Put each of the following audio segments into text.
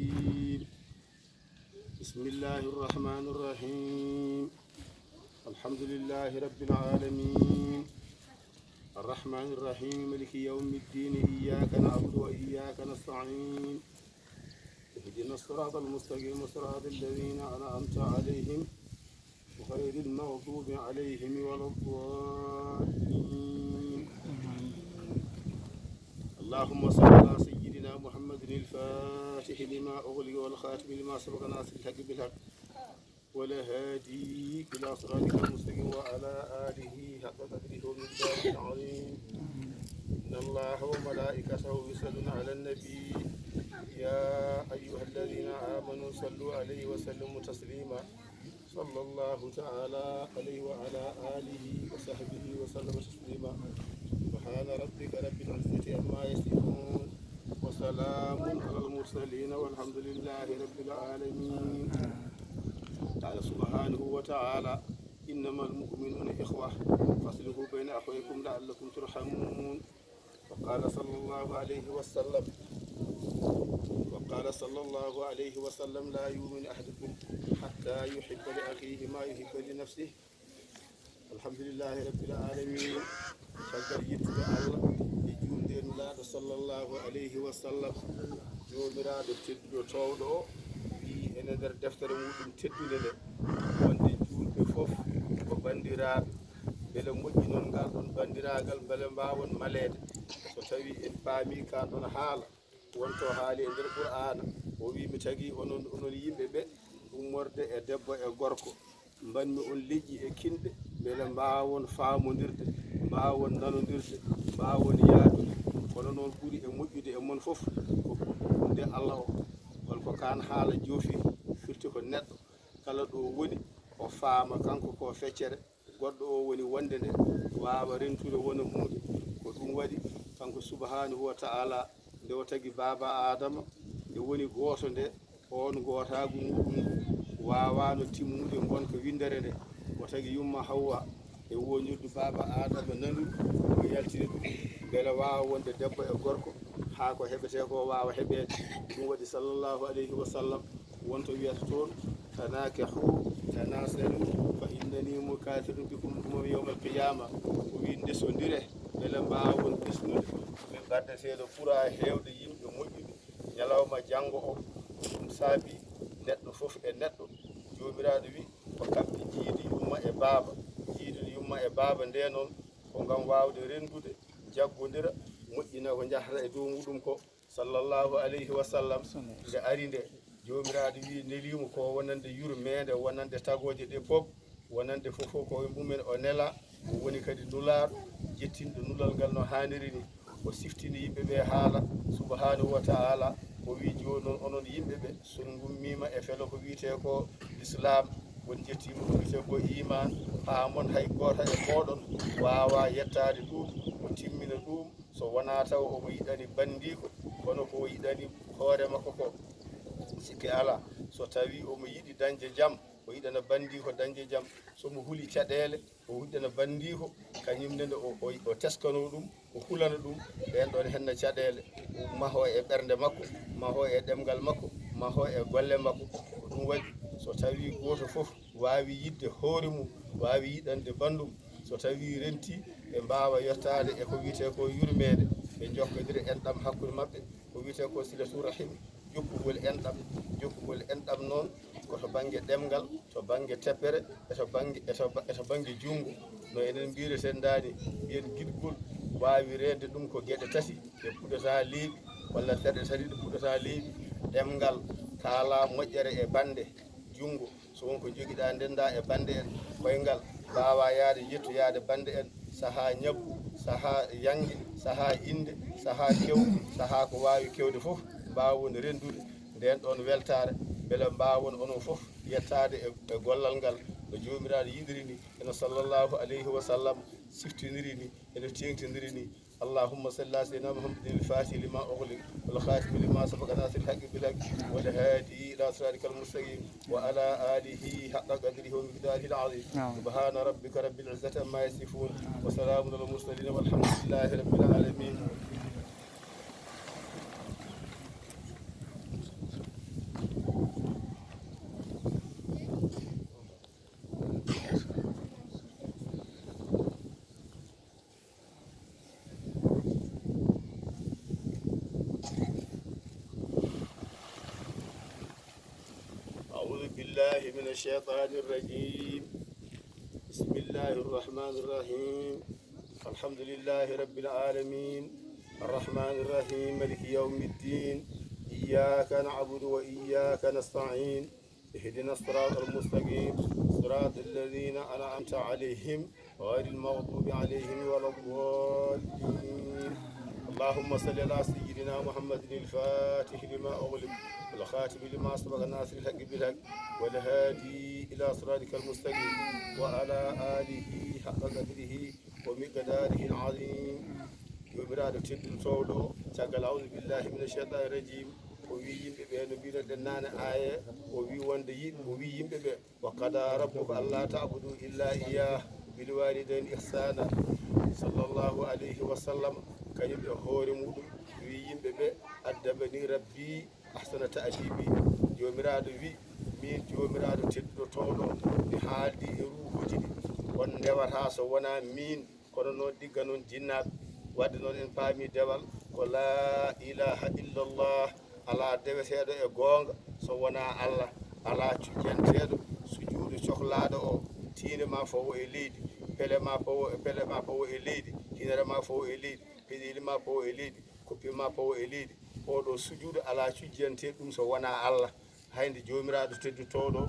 الرجيم بسم الله الرحمن الرحيم الحمد لله رب العالمين الرحمن الرحيم ملك يوم الدين إياك نعبد وإياك نستعين اهدنا الصراط المستقيم صراط الذين أنعمت عليهم غير المغضوب عليهم ولا الضالين اللهم صل على سيدنا محمد الفاتح لما أغلق والخاتم لما سبق ناصر الحق بالحق والهادي إلى صراطك المستقيم وعلى آله حق قدره ومقداره العظيم إن الله وملائكته يصلون على النبي يا أيها الذين آمنوا صلوا عليه وسلموا تسليما صلى الله تعالى عليه وعلى آله وصحبه وسلم تسليما سبحان ربك رب العزة عما يصفون وسلام على المرسلين والحمد لله رب العالمين. قال سبحانه وتعالى إنما المؤمنون إخوة فاصلحوا بين أخويكم لعلكم ترحمون. وقال صلى الله عليه وسلم لا يؤمن أحدكم حتى يحب لأخيه ما يحب لنفسه. الحمد لله رب العالمين. شكر يتبع الله يجون دين الله صلى الله عليه وسلم جومراد تدو توضو في ندر دفتر مودم تدو لله وندي جون بفوف وبندراب بلا موجي نون قال دون بندراغال بلا مباون مالede so tawi en paami ka don haala wonto haali e nder qur'ana o wi mi tagi onon yimbe be ummorde e debbo e gorko banmi on liƴƴi e kinde beele mbawon faamodirde mbawon nanodirde mbawon yaadude kono noon ɓuri e moƴƴude e mon fof ko ɓuɗɗude Allah o holko kan haala joofi firti ko neɗɗo kala ɗo woni o faama kanko ko feccere goɗɗo o woni wonde nde wawa rentude wona hunde ko ɗum waɗi kanko subhanahu wa ta'ala nde o tagi baba adama nde woni goto nde on gotagu muɗum wawano timmude gonka windere nde o tagi yumma hawwa e wonirdu baba adama nanduɗo o yaltiri ɗum beele wawa wonde debbo e gorko ha ko heɓete ko wawa heɓede. ɗum waɗi sallllahu alayhi wa sallam wonto wiyata toon tanakehu tanasalu fa innani mukafirun bikum umam yawmal qiyama o wi ndesodire beele mbawon ɓesnude ɓe gaddateɗo ɓuura hewde yimɓe moƴƴuɓe ñalawma janggo o. ɗum saabi neɗɗo fof e neɗɗo jomiraɗo wi ko kamɓe jiidi yumma e baaba jiidude yumma e baaba nde noon ko ngam wawde rendude jaggodira moƴƴina ko jahata e dow muɗum ko. sallllahu alayhi wa sallam nde ari nde jomiraɗo wi nelimo ko wonande yurmede wonande tagoje ɗe pop wonande fof ko e mumen o nela o woni kadi nulaɗo jettinɗo nulal ngal no hanniri ni o siftini yimɓeɓe haala subhanahu wa ta'ala o wi joni noon onon yimɓeɓe son gummima e felo ko wiyete ko l'islam won jettima ko wiyete ko iman ha mon hay goto e moɗon wawa yettade ɗum o timmina ɗum so wona taw omo yiɗani bandiko kono ko yiɗani hoore makko ko sikki ala. so tawi omo yiɗi dañde jaam o yiɗana bandiko dañde jaam somo huuli caɗele o huɗɗana bandiko kañum nene o teskano ɗum o hulana ɗum ɓen ɗon henna caɗele maho e ɓernde makko maho e ɗemgal makko maho e golle makko. ko ɗum waɗi so tawi goto fof wawi yidde hoore mum wawi yiɗande bandum so tawi renti ɓe mbawa yettade e ko wiyete ko yurmede ɓe jokkodira enɗam hakkude mabɓe ko wiyete ko silatu rahim jokkugol enɗam noon koto banggue ɗemgal to banggue teppere eto banggue junggo no enen mbireten dani yen guiɗgol wawi rende ɗum ko gueɗe tati ɗe puɗɗata leydi walla terɗe tati ɗe puɗɗata leydi. ɗemgal kaala moƴƴere e bande junggo so wonko joguiɗa ndenda e bande en koyngal mbawa yaade yettoyade bande en saaha ñabbu saaha yangue saaha inde saaha kewɗe saaha ko wawi kewde foof mbawon rendude nden ɗon weltare beele mbawon onon foof yettade e gollal ngal no jomiraɗo yiɗiri ni eno sallllahu alayhi wa sallam siftiniri ni ene tengtidiri ni. اللهم صل على سيدنا محمد الفاتح لما أغلق والخاتم لما سبق ناصر الحق بالحق والهادي إلى صراطك المستقيم وعلى آله حق قدره ومقداره العظيم. سبحان ربك رب العزة عما يصفون وسلام على المرسلين والحمد لله رب العالمين. بالله من الشيطان الرجيم. بسم الله الرحمن الرحيم. الحمد لله رب العالمين الرحمن الرحيم مالك يوم الدين. إياك نعبد وإياك نستعين. اهدنا الصراط المستقيم صراط الذين أنعمت عليهم غير المغضوب عليهم ولا الضالين. اللهم صل على سيدنا محمد الفاتح لما أغلق والخاتم لما سبق الناصر الحق بالحق والهادي إلى صراطك المستقيم وعلى آله حق قدره ومقداره العظيم. يومراد تدل صوله تقل أعوذ بالله من الشيطان الرجيم. ووي يمبه ɓe no mbinoɗen nane aya o wi wonde yiɗ o wi yimɓe ɓe wa qada rabbuka alla ta'budu illa iyah bil walidain ihsana. sallllahu alayhi wa sallam kañum e hoore muɗum wi yimɓe ɓe addabani rabbi ahsana ta'dibi. jomiraɗo wi min jomiraɗo tedduɗo towɗo mi haaldi e ruhuji ɗi on ndewata so wona min kono noon ɗigga noon jinnaɓe. wadde noon en paami dewal ko la ilaha illallah, ala deweteɗo e goonga so wona allah, ala cujjanteɗo sujuudu cohlaɗo o tiinde ma fowo e leydi, pele ma fowo e leydi, hinere ma fowo e leydi, peɗeli ma fowo e leydi, koppi ma fowo e leydi. oɗo sujuudu ala cujjanteɗo ɗum so wona allah. hayde jomiraɗo teddutoɗo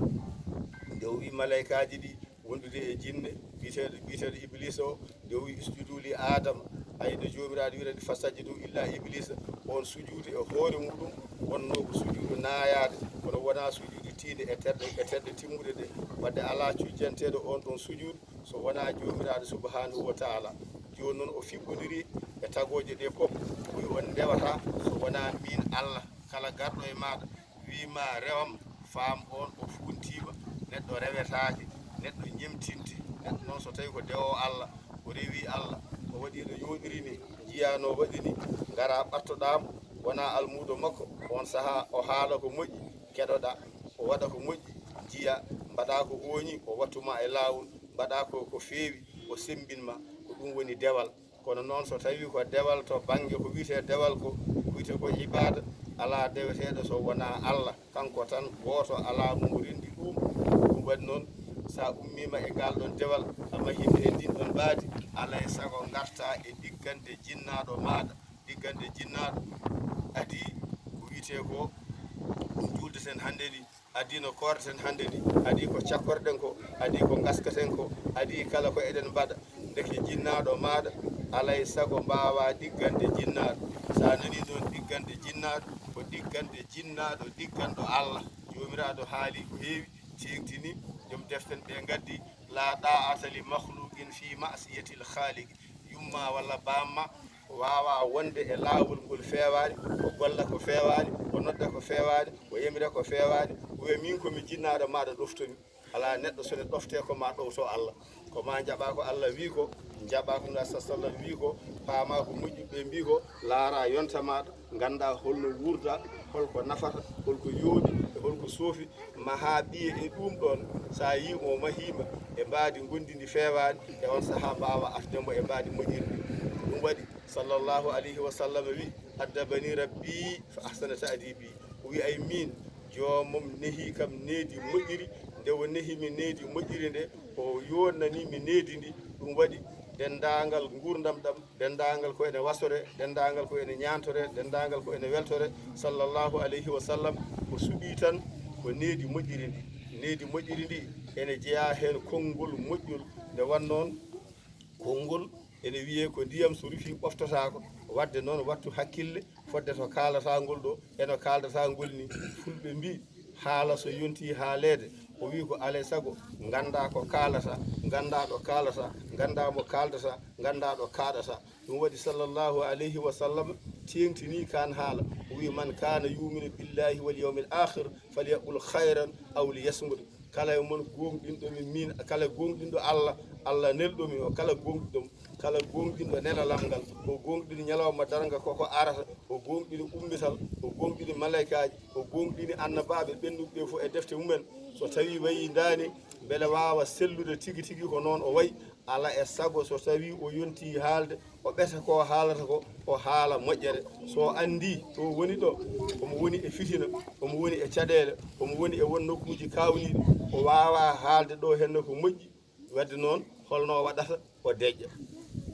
nde o wi malaykaji ɗi wondude e jinne biteɗo iblis o nde o wi usjudu li adama. hayde jomiraɗo wirande fasajjidu illa iblisa, on sujuude e hoore muɗum wonno ko sujuudu naayade kono wona sujuudu tiinde e terɗe timmuɗe ɗe. wadde ala cujjanteɗo on ɗon sujuudu so wona jomiraɗo subhanahu wa taala. joni noon o fiɓɓodiri e tagoje ɗe fof wi on ndewata so wona min allah. kala garɗo e maɗa wima rewam faam on o funtima, neɗɗo rewetake, neɗɗo ñemtinte. neɗɗo noon so tawi ko dewo allah o rewi allah o waɗi no yoɗiri ni jiyano waɗi ni gara ɓattoɗamo wona almudo makko on saaha o haala ko moƴƴi keɗoɗa, o waɗa ko moƴƴi jiya, mbaɗa ko oñi o wattuma e lawol, mbaɗa ko feewi o sembinma, ko ɗum woni dewal. kono noon so tawi ko dewal to banggue ko wiyete dewal ko wiyete ko ibada, ala deweteɗo so wona allah, kanko tan goto ala mo rendi ɗum. ɗum waɗi noon sa ummima e gal ɗon dewal a mahima e ndin ɗon baadi, alay saago garta e diggande jinnaɗo maɗa. diggande jinnaɗo adi ko wiyete ko juldeten hande ni, adi no kordeten hande ni, adi ko cakkorɗen ko, adi ko gaskaten ko, adi kala ko eɗen mbaɗa. deke jinnaɗo maɗa alay saago mbawa diggande jinnaɗo. sa nani ɗon diggande jinnaɗo ko diggande jinnaɗo digganɗo allah. jomiraɗo haali ko heewi tengtini joom deften ɓe gaddi la da'ata li makhluqin fi ma'siyati l khaliqi. yumma walla bamma wawa wonde e laawol ngol fewani, o golla ko fewani, o nodda ko fewani, o yamira ko fewani. wiya min komi jinnaɗo maɗa ɗoftomi. ala neɗɗo sone ɗofte ko ma ɗowto allah. ko ma jaɓa ko allah wi ko, jaɓa ko nasa sallam wi ko, paama ko moƴƴuɓe mbi ko, laara yonta maɗa, ganda holno wurda, holko nafata, holko yooɗi e holko soofi. maha ɓiye e ɗum ɗon sa yi o mahima e mbadi gondidi fewani, e on saaha mbawa artemo e mbadi moƴƴirde. ɗum waɗi sallllahu alayhi wa sallam wi addabani rabbi fa ahsana ta'dibi. o wi ay min jomum nehi kam needi moƴƴiri, nde o nehimi needi moƴƴiri nde o yonnanimi needi ndi. ɗum waɗi dendagal gurdam ɗam, dendagal ko ene wasore, dendagal ko ene ñantore, dendagal ko ene weltore. sallllahu alayhi wa sallam ko suuɓi tan ko needi moƴƴiri ndi. needi moƴƴiri ndi ene jeeya hen konngol moƴƴol. nde wannoon konngol ene wiye ko ndiyam so rufi ɓoftotako. wadde noon wattu hakkille fodde to kalata ngol ɗo eno kaldata ngol ni. fulɓe mbi haala so yonti haalede o wi ko alay saago ganda ko kalata, ganda ɗo kalata, ganda mo kaldata, ganda ɗo kaɗata. ɗum waɗi sallllahu alayhi wa sallam tengtini kan haala. o wi man kana yuminu billahi wal yawmil akhir falyaqul khayran aw liyasmut. kala mon gonɗinɗo min kala gonɗinɗo allah, allah nelɗomi o kala gonɗiɗom, kala gonɗinɗo nelalam ngal, o gonɗini ñalawma darga koko arata, o gonɗini ummital, o gonɗini malaikaji, o gonɗini annabaɓe ɓennuɓe fof e defte mumen. so tawi wayi dani beele wawa sellude tigi tigi ko noon o wayi. ala e sago so tawi o yonti haalde o ɓeta ko haalata ko o haala moƴƴere so andi to woni ɗo omo woni e fitina omo woni e caɗele omo woni e won nokkuji kawniɗi o wawa haalde ɗo henno ko moƴƴi wadde noon holno o waɗata o deƴƴa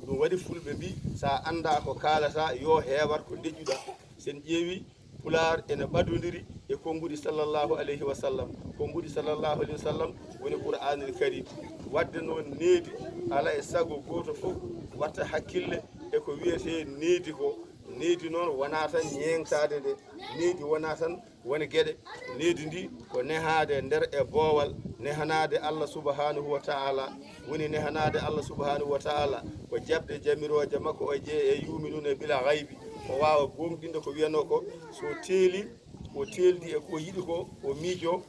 ɗum waɗi fulɓe mbi sa anda ko kalata yo heewat ko deƴƴuɗa sen ƴeewi pular ene ɓadodiri e konngudi sallllahu alayhi wa sallam konngudi sallllahu alayhi wa sallam woni qur'anul karim wadde noon needi ala e sago goto fof watta hakkille e ko wiyete needi ko needi noon wona tan ñeŋtade nde needi wona tan woni gueɗe needi ndi ko nehade nder e boowal nehanade allah subhanahu wa taala woni nehanade allah subhanahu wa taala ko jabɗe jamiroje makko o jee e yuminuna bila gaybi o wawa gomɗinde ko wiyano ko so teeli o teeldi e ko yiɗi ko o miijo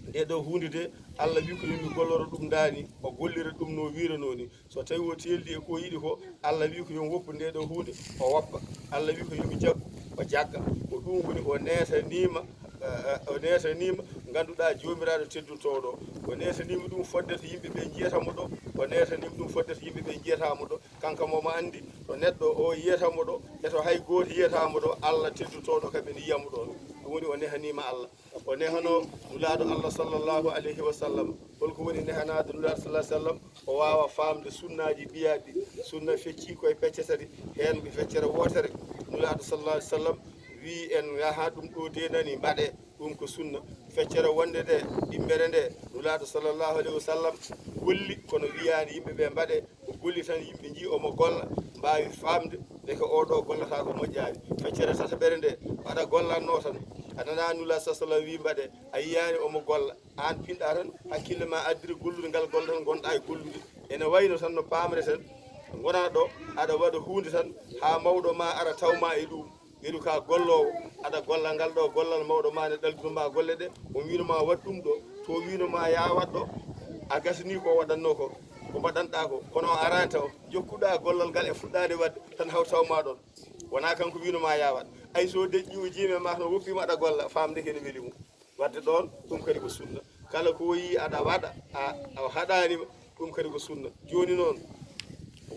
nde ɗo hunde de allah wi ko yomi golloro ɗum dani o gollira ɗum no wirano ni so tawi o teeldi e ko yiɗi ko allah wi ko yomi woppu nde ɗo hunde o woppa allah wi ko yomi jaggu o jagga ko ɗum woni o netanima ganduɗa jomiraɗo teddutoɗo o netanima ɗum foddata yimɓeɓe jiyatamo ɗo o netanima ɗum foddata yimɓeɓe jiyatamo ɗo kanka momo andi to neɗɗo o yiyatamo ɗo eto hay goto yiyatamo ɗo allah teddutoɗo kaɓene yiyamo ɗon ɗum woni o nehanima allah o nehano nulaɗo allah sallllahu alayhi wa sallam holko woni nehanade nulaɗo sallah sallam o wawa famde sunnaji mbiyaɗi sunna fecci koye pecce tati hen ɓe feccere wotere nulaɗo sallah sallam wi en yaha ɗum ɗo denani mbaɗe ɗum ko sunna feccere wonde nde ɗimmere nde nulaɗo sallllahu alayhi wa sallam golli kono wiyani yimɓeɓe mbaɗe o golli tan yimɓe ji omo golla mbawi famde deke oɗo gollata ko moƴƴani feccere tataɓere nde waɗa gollanno tan a nana nula sa sallam wi mbaɗe a yiyani omo golla an pinɗa tan hakkille ma addiri gollude ngal golla tan gonɗa e gollude ene wayno tan no pamre tan gona ɗo aɗa waɗa hunde tan ha mawɗo ma ara tawma e ɗum wiru ka gollowo aɗa golla ngal ɗo gollal mawɗo ma ne ɗaldunoma golle ɗe o winoma wat ɗum ɗo to winoma ya wat ɗo a gasani ko waɗanno ko mbaɗanɗa ko kono o arani taw jokkuɗa gollal ngal e fuɗɗade wadde tan haw tawma ɗon wona kanko winoma ya wat ay so deƴƴi o jiime ma to woppima aɗa golla famde kene weeli mum wadde ɗon ɗum kadi ko sunna kala ko yi aɗa waɗa a haɗanima ɗum kadi ko sunna joni noon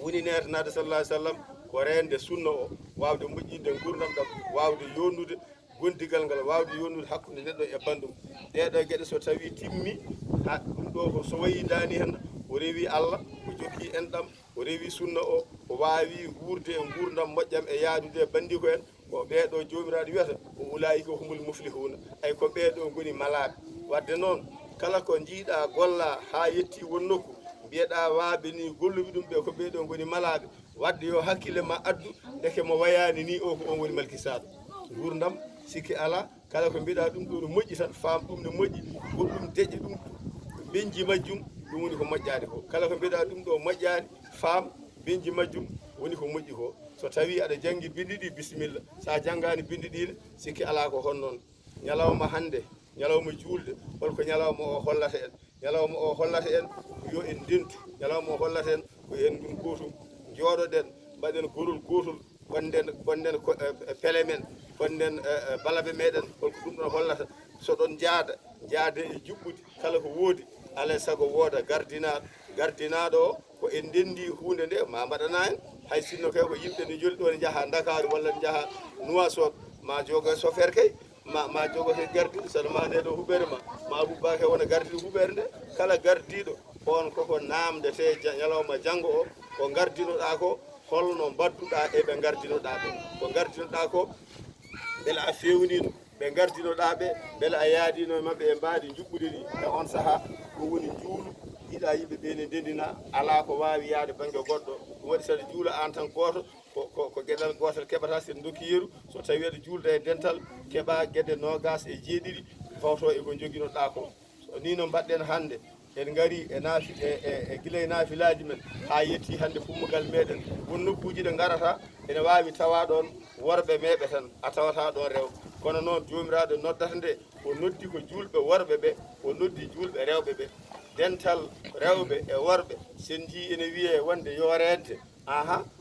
woni netanade sallah sallam ko rende sunna o wawde moƴƴinde gurdam ɗam wawde yonnude gondigal ngal wawde yonnude hakkude neɗɗo e bandum ɗeɗo gueɗe so tawi timmi ha ɗum ɗo ko so wayi dani hen o rewi allah o jokki en ɗam o rewi sunna o wawi wurde e gurdam moƴƴam e yaadude e bandiko en ko ɓeɗo jomiraɗo wiyata o ulayika humul muflihuna ay ko ɓeɗo goni malaɓe wadde noon kala ko jiiɗa golla ha yetti won nokku mbiyeɗa waaɓe ni golluɓe ɗum ɓe ko ɓeɗo goni malaɓe wadde yo hakkille ma addu deke mo wayani ni o ko on woni malkisaɗo gurdam sikki ala kala ko mbiɗa ɗum ɗo no moƴƴi tan faam ɗum ne moƴƴi goɗɗum deƴƴe ɗum beñji majjum ɗum woni ko moƴƴani ko kala ko mbiɗa ɗum ɗo moƴƴani faam beñji majjum woni ko moƴƴi ko so tawi aɗa janggi bindi ɗi bisimilla sa janggani bindi ɗine sikki ala ko hon noon ñalawma hande ñalawma julde holko ñalawma o hollata en ñalawma o hollata en yo en ndentu ñalawma o hollata en ko en ɗum gotum jooɗoɗen mbaɗen gorol gotol gonɗen pele men gonɗen balabe meɗen holko ɗum ɗon hollata so ɗon jaade e juɓɓudi kala ko woodi alay saago wooda gardinaɗo o ko en ndendi hunde nde ma mbaɗana en hay sinno kay ko yimɓe ne joli ɗo ne jaaha Dakaru walla ne jaaha Nouakchott ma jogo e chauffeur kay ma jogo e gardiɗo saɗa ma nde ɗo huɓere ma hubbake wona gardiɗo huɓere nde kala gardiɗo on koko namdete ñalawma janggo o ko gardinoɗa ko holno mbadduɗa eɓe gardinoɗa ɓe ko gardinoɗa ko beele a fewnino ɓe gardinoɗa ɓe beele a yaadino e mabɓe e mbaadi juɓɓude ɗi e on saaha ko woni juulu yiɗa yimɓe ɓe ne ndendina ala ko wawi yaade banggue goɗɗo ɗum waɗi saɗa juula an tan goto ko gueɗal gotal keɓata sen dokki yeeru so tawi aɗa juulda e dental keeɓa gueɗe nogas e jeeɗiɗi fawto eko joguinoɗa ko so ni no mbaɗɗen hande en gari e guila e naafilaji men ha yetti hande fummugal meɗen won nokkuji ɗe garata ene wawi tawa ɗon worɓe meɓe tan a tawata ɗon rewɓe kono noon jomiraɗo noddata nde o noddi ko julɓe worɓe ɓe o noddi julɓe rewɓe ɓe dental rewɓe e worɓe sen ji ene wiye wonde yo rente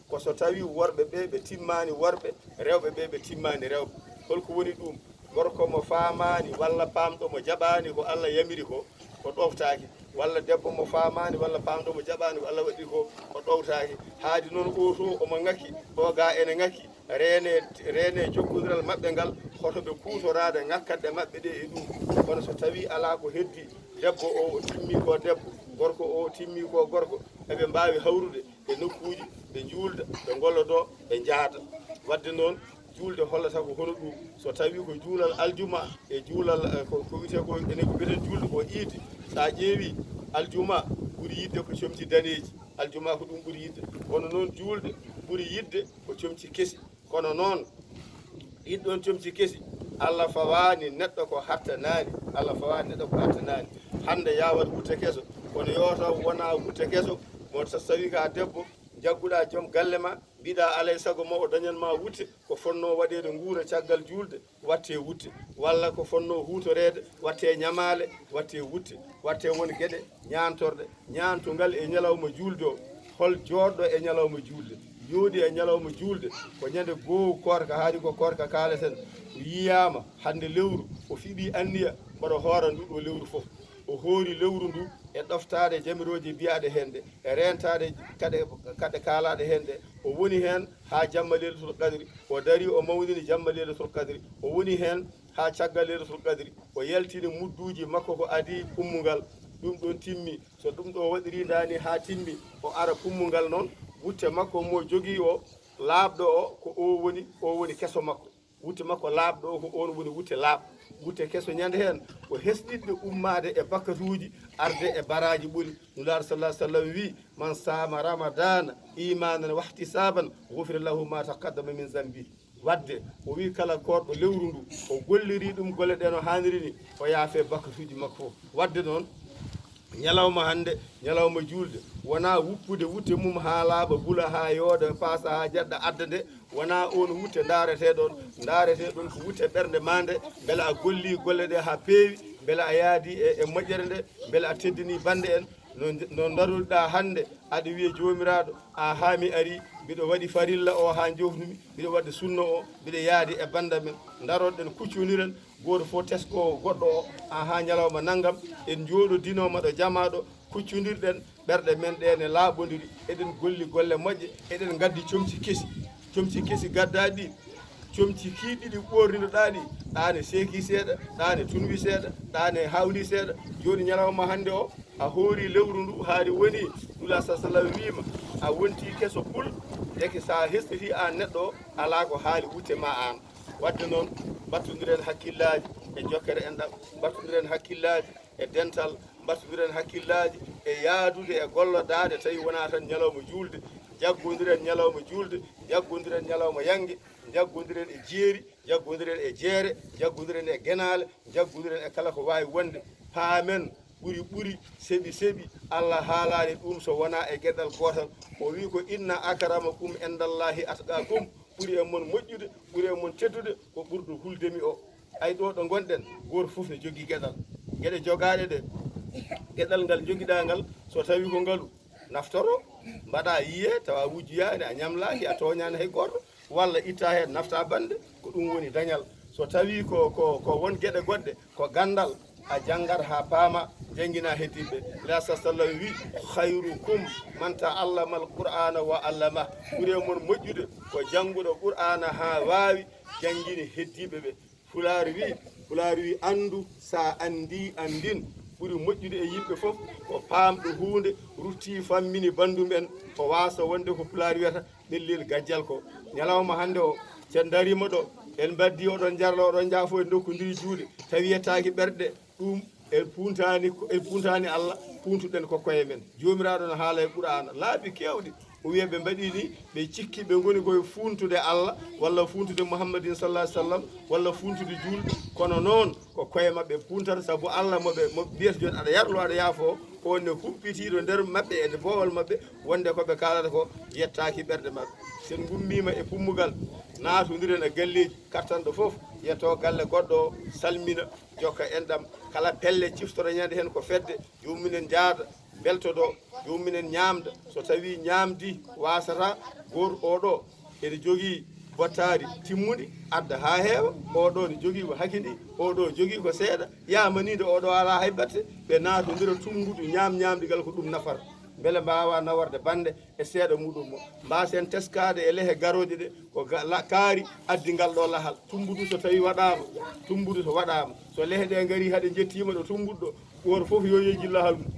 koso tawi worɓe ɓe ɓe timmani worɓe rewɓe ɓe ɓe timmani rewɓe holko woni ɗum gorko mo famani walla pamɗo mo jaɓani ko Allah yamiri ko ɗoftaki walla debbo mo famani walla pamɗo mo jaɓani ko Allah waɗi ko o ɗowtaki haadi noon oto omo ngakki o ga ene ngakki rene jokkodiral maɓɓe ngal hoto ɓe kutorade ngakkatɗe maɓɓe ɗe e ɗum kono so tawi ala ko heddi debbo o timmi ko debbo gorko o timmi ko gorko eɓe mbawi hawrude e nokkuji ɓe juulda ɓe gollodo ɓe jaada wadde noon juulde hollata ko hono ɗum so tawi ko juulal aljuma e juulal ko wiyete ko enen ko wiyeten juulde ko iidi sa ƴeewi aljuma ɓuuri yidde ko comci daneji aljuma ko ɗum ɓuuri yidde kono noon juulde ɓuuri yidde ko comci kesi kono noon ɗiɗɗon comci kesi Allah fawani neɗɗo ko hattanani Allah fawani neɗɗo ko hattanani hande yawat wutte keso kono yoto wona wutte keso mo so tawi ka debbo jagguɗa joom galle ma mbiɗa alay saago ma o dañanma wutte ko fonno waɗede guura caggal julde watte wutte walla ko fonno hutorede watte ñamale watte wutte watte won gueɗe ñantorde ñantugal e ñalawma julde o hol joɗɗo e ñalawma julde jooɗi e ñalawma julde ko ñande goo korka haari ko korka kaleten yiyama hande lewru o fiiɓi anniya mbaɗa hoora nduɗo lewru foof o hoori lewru ndu e ɗoftade jamiroji biyaɗe hende e rentade kade kalaɗe hende o woni hen ha jamma leylatul qadri o dari o mawdini jamma leylatul qadri o woni hen ha caggal leylatul qadri o yaltini mudduji makko ko adi pummugal ɗum ɗon timmi so ɗum ɗo waɗiri dani ha timmi o ara pummugal noon wutte makko mo jogui o laaɓɗo o ko o woni keso makko wutte makko laaɓɗo o ko on woni wutte laaɓ wutte keso ñande hen ko hesɗiɗde ummade e bakatuji arde e baraji ɓuuri nulaɗo sallah sallam wi man sama ramadana imanan wahtisaban gufira lahu ma taqaddama min zambi wadde o wi kala korɗo lewru ndu o golliri ɗum golle ɗe no hanniri ni o yaafe bakatuji makko fof wadde noon ñalawma hande ñalawma julde wona wuppude wutte mum ha laaɓa bula ha yooda paasa ha jaɗɗa adda nde wona on wutte daareteɗon ko wutte ɓernde ma nde beele a golli golle ɗe ha peewi beele a yaadi e moƴƴere nde beele a teddini bande en no daruɗa hande aɗa wiya jomiraɗo a haami ari mbiɗo waɗi farilla o ha jofnumi mbiɗo waɗi sunna o mbiɗo yaadi e banda men daroɗen kuccodiren goto fof tesko goɗɗo o ha ñalawma naggam en jooɗodinoma ɗo jamaɗo kuccodirɗen ɓerɗe men ɗe ne laaɓodiri eɗen golli golle moƴƴe eɗen gaddi comci kesi gaddaɗi ɗi comci kiiɗiɗi ɓorniɗoɗa ɗi ɗane seeki seeɗa ɗane tunwi seeɗa ɗane hawli seeɗa joni ñalawma hande o a hoori lewru ndu haari woni ɗula sa sallam wima a wonti keso pul eki sa hestiti an neɗɗo o ala ko haali wutte ma an wadde noon battodiren hakkillaji e jokkere enɗam battodiren hakkillaji e dental battodiren hakkillaji e yaadude e gollodade tawi wona tan ñalawma julde jaggodiren ñalawma julde jaggodiren ñalawma yangue jaggodiren e jeeri jaggodiren e jeere jaggodiren e guenale jaggodiren e kala ko wawi wonde paamen ɓuuri seeɓi Allah haalani ɗum so wona e gueɗal gotal o wi ko inna akramakum indallahi atqakum ɓuuri e mon moƴƴude ɓuuri e mon teddude ko ɓurɗo huldemi o ay ɗo ɗo gonɗen goto foof ne jogui gueɗal gueɗe jogaɗe ɗe gueɗal ngal joguiɗa ngal so tawi ko ngaalu naftoro mbaɗa yiye tawa wujjiyani a ñamlaki a toñani hay goto walla itta hen nafta bande ko ɗum woni dañal so tawi ko won gueɗe goɗɗe ko gandal a janggat ha paama jangguina heddiɓe rasa sallam wi hayrukum man ta'allama alqur'ana wa allama ɓuuri mon moƴƴude ko jangguɗo qur'ana ha wawi jangguini heddiɓe ɓe fulari wi andu sa andi andin ɓuuri moƴƴude e yimɓe foof ko paamɗo hunde rutti fammini bandum en ko wasa wonde ko fulari wiyata ɓellel gajjal ko ñalawma hande o sen darima ɗo en mbaddi oɗon jarla oɗon jaafo e dokkodiri juuɗe tawi yettaki ɓerɗe ɗum en puntani Allah puntuɗen ko koye men jomiraɗo no haala e qur'ana laaɓi kewɗi o wiya ɓe mbaɗi ni ɓe cikki ɓe goni koye funtude Allah walla funtude Muhammadin sallallahu alaihi wasallam walla funtude julɗe kono noon ko koye mabɓe puntata saabu Allah mo biyata joni aɗa yarlo aɗa yaafo onne huɓɓitiɗo nder mabɓe e boowal mabɓe wonde koɓe kalata ko yettaki ɓerɗe mabɓe sen gummima e pummugal natodiren e galleji kattanɗo foof yetto galle goɗɗo o salmina jokka enɗam kala pelle ciftoro ñande hen ko fedde yumminen jaada beltoɗo yumminen ñamda so tawi ñamdi wasata goto oɗo ene jogui bottari timmudi adda ha heewa oɗo ne jogii ko hakindi oɗo jogii ko seeɗa yamanide oɗo ala hay batte ɓe natodira tumbudu ñamdigal ko ɗum nafata beele mbawa nawarde bande e seeɗa muɗum mo mbasen teskade e lehe garoje ɗe ko kaari addi ngal ɗo lahal tumbudu so tawi waɗama tumbudu so waɗama so lehe ɗe gaari haɗe jettima ɗo tumbuɗo goto foof yo yejji lahal mum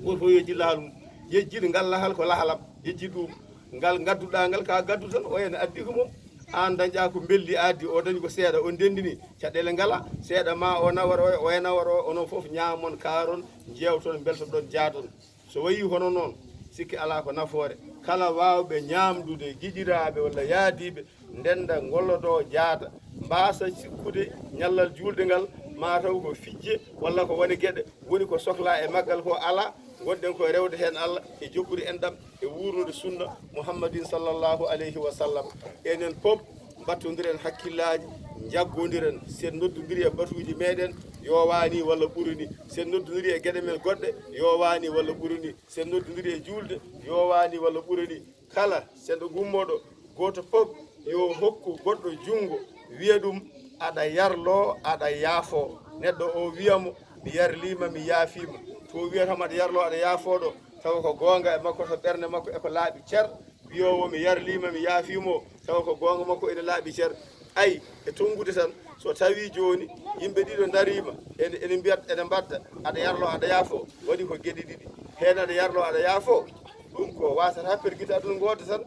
goto foof yejji lahal mum yejjiɗo ngal lahal ko lahalam yejji ɗum ngal gadduɗa ngal ka gaddu tan o ene addi ko mum an dañƴa ko belli addi o dañi ko seeɗa o ndendini caɗele ngala seeɗa ma o nawar o e nawar o onon foof ñamon kaaron jewton belto ɗon jaadon so wayi hono noon sikki ala ko nafoore kala wawɓe ñamdude giƴiraɓe walla yaadiɓe ndenda gollodo jaada mbasa sikkude ñallal julde ngal mataw ko fijje walla ko woni gueɗe woni ko sohla e maggal ko ala gonɗen koye rewde hen Allah e joggude enɗam e wuurnude sunna muhammadin sallllahu alayhi wa sallam enen pop battodiren hakkillaji jaggodiren sen noddodiri e batuji meɗen yo wani walla ɓurini sen noddodiri e gueɗe men goɗɗe yo wani walla ɓurini sen noddodiri e julde yo wani walla ɓurini kala senɗo gummoɗo goto fof yo hokku goɗɗo junggo wiya ɗum aɗa yarlo aɗa yaafo neɗɗo o wiyamo mi yarlima mi yaafima to wiyatama aɗa yarlo aɗa yaafoɗo tawa ko gonga e makko to ɓerde makko eko laaɓi ceer wiyowo mi yarlima mi yaafimo tawa ko gonga makko ene laaɓi ceer ayi e tongude tan so tawi joni yimɓe ɗiɗo darima ene mbiyat ene mbadda aɗa yarlo aɗa yaafo waɗi ko gueɗe ɗiɗi hen aɗa yarlo aɗa yaafo ɗum ko wasata perguita ɗum goto tan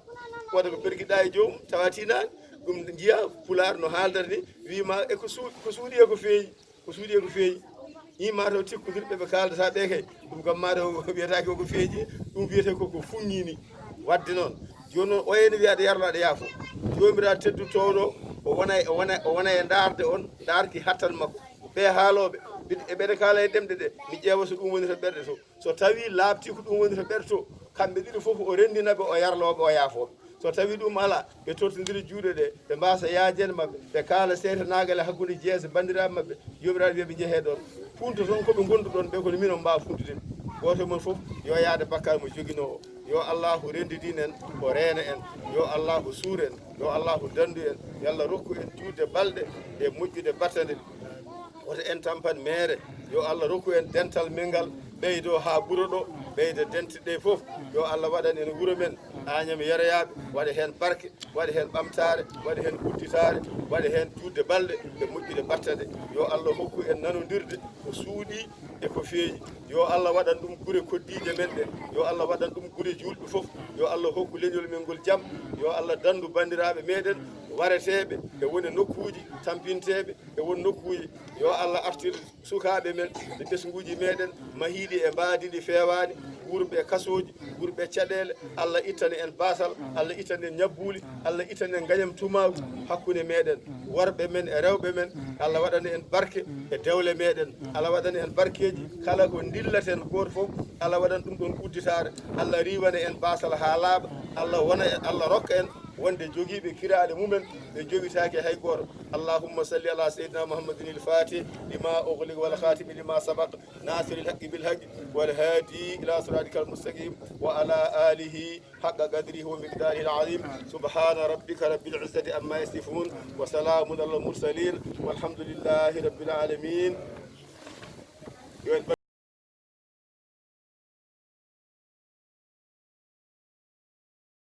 wonde ko perguiɗa e joomum tawa tinani ɗum jiiya pular no haaldata ni wima e ko suuɗi e ko feeyi ko suuɗi e ko feeyi yima taw tikkodirɓe ɓe kaldata ɓe kay ɗum kam mataw wiyatake koko feeji ɗum wiyete koko funñini wadde noon joni noon o ene wiyade yarlo aɗa yaafo jomiraɗo teddutoɗo o wona e darde on darki hattan makko ɓe haaloɓe eɓeɗe kaala e ɗemɗe ɗe mi ƴeewa so ɗum woni to ɓerɗe to so tawi laabti ko ɗum woni to ɓerɗe to kamɓe ɗiɗo foof o rendinaɓe o yarloɓe o yaafoɓe so tawi ɗum ala ɓe tortodiri juuɗe ɗe ɓe mbasa yaajede mabɓe ɓe kaala seetanagale hakkude jeese bandiraɓe mabɓe jomiraɗo wiya ɓe jeehe ɗon funto toon koɓe gondu ɗon ɓe kono min on mbawa funtude goto mon foof yo yaade bakkar mo joguinowo yo allahu rendidin en o reena en yo allahu suur en yo allahu dandu en yo allah rokku en juutde balɗe e moƴƴude battande woto en tampan mere yo allah rokku en dental men ngal ɓeydo ha ɓuuro ɗo ɓeyde dentidɗe fof yo allah waɗan en wuuro men Agname Yerayaɓe waɗa hen barke waɗa hen ɓamtare waɗa hen udditare waɗa hen juutde balɗe e moƴƴude battande yo allah hokku en nanodirde ko suuɗi e ko feeñi yo allah waɗan ɗum guure koddiɗe men ɗe yo allah waɗan ɗum guure julɓe fof yo allah hokku leñol men ngol jaam yo allah dandu bandiraɓe meɗen wareteɓe e woni nokkuji tampinteɓe e woni nokkuji yo allah artir sukaɓe men e ɓesguji meɗen mahiɗi e mbadiɗi fewani ɓurɓe kasoji ɓurɓe caɗele allah ittane en basal allah ittane en ñabbuli allah ittane en gañam tumagu hakkude meɗen worɓe men e rewɓe men allah waɗane en barke e dewle meɗen allah waɗane en barkeji kala ko dillaten goto foof allah waɗan ɗum ɗon udditare allah riwana en basal ha laaɓa allah rokka en wonde jogiiɓe kiraɗe mumen ɓe jogitake hay goto allahumma salli ala seydina mouhammadin il fatih lima ughliqa wal khatimi lima sabaq nasiril haqqi bil haqqi wal hadi ila siratikal mustaqim wa ala alihi haqqa qadrihi wa miqdarihi al azim subhana rabbika rabbil izzati amma yasifun wa salamun alal mursalin walhamdulillahi rabbil alamin